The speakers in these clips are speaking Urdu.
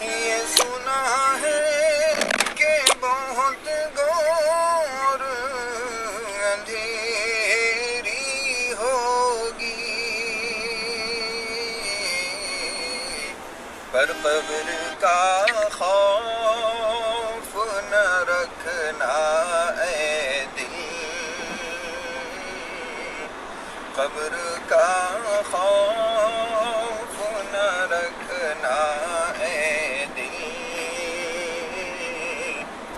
یہ سنا ہے کہ بہت گور اندھیری ہوگی، پر قبر کا خوف نہ رکھنا اے دل، قبر کا خوف نہ رکھنا اے دل،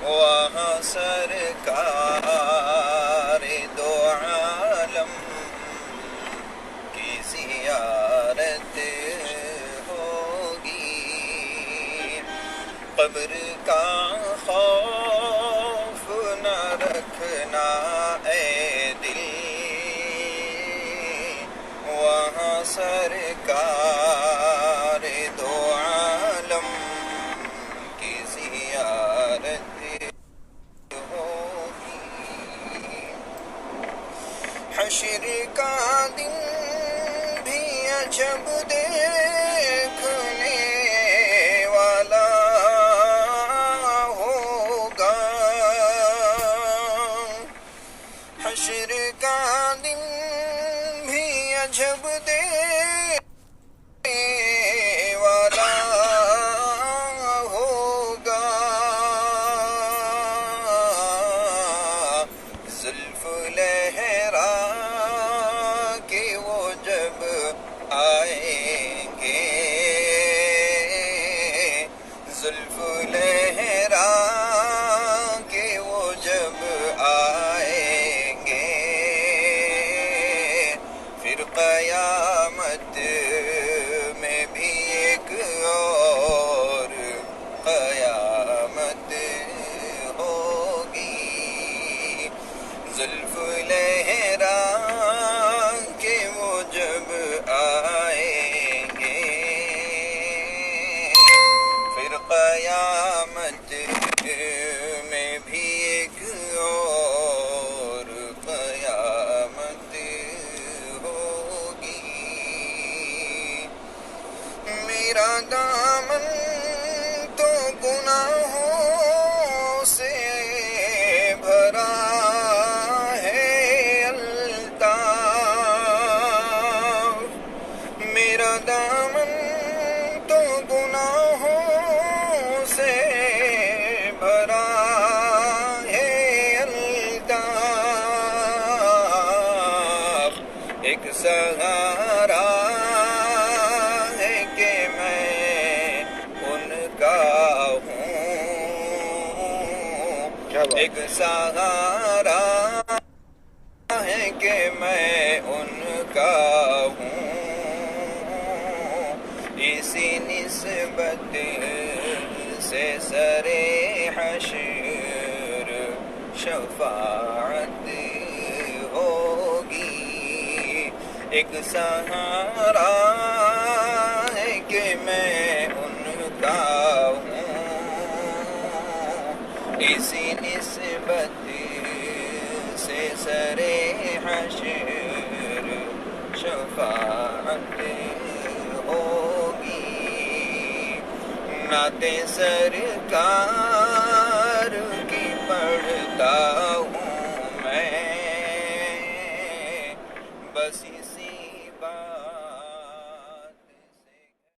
وہاں سرکار دو عالم کی زیارت ہوگی، قبر کا خوف نہ رکھنا اے دل، وہاں سرکار دو عالم کی زیارت ہوگی، حشر کا دن بھی عجب دیکھنے والا ہوگا، حشر کا دن بھی عجب دیکھنے والا ہوگا، زلف لہرا کے وہ جب آئیں گے، زلف لہرا کے وہ جب آئیں گے، پھر قیامت میں بھی ایک اور قیامت ہوگی، زلف لہرا کے وہ جب آئیں گے، پھر قیامت میں بھی ایک اور قیامت ہوگی، میرا دامن تو گناہوں سے بھرا ہے الطاف، میرا دامن تو گناہوں سے بھرا ہے الطاف، ایک سہارا ہے کہ میں ان کا ہوں، ایک سہارا ہے کہ میں ان کا ہوں، اسی نسبت سے سرے حشر شفاعت ہوگی، ایک سہارا ہے کہ میں ان کا ہوں، اسی نسبت سے سرے حشر شفاعت ہوگی، نعت سرکار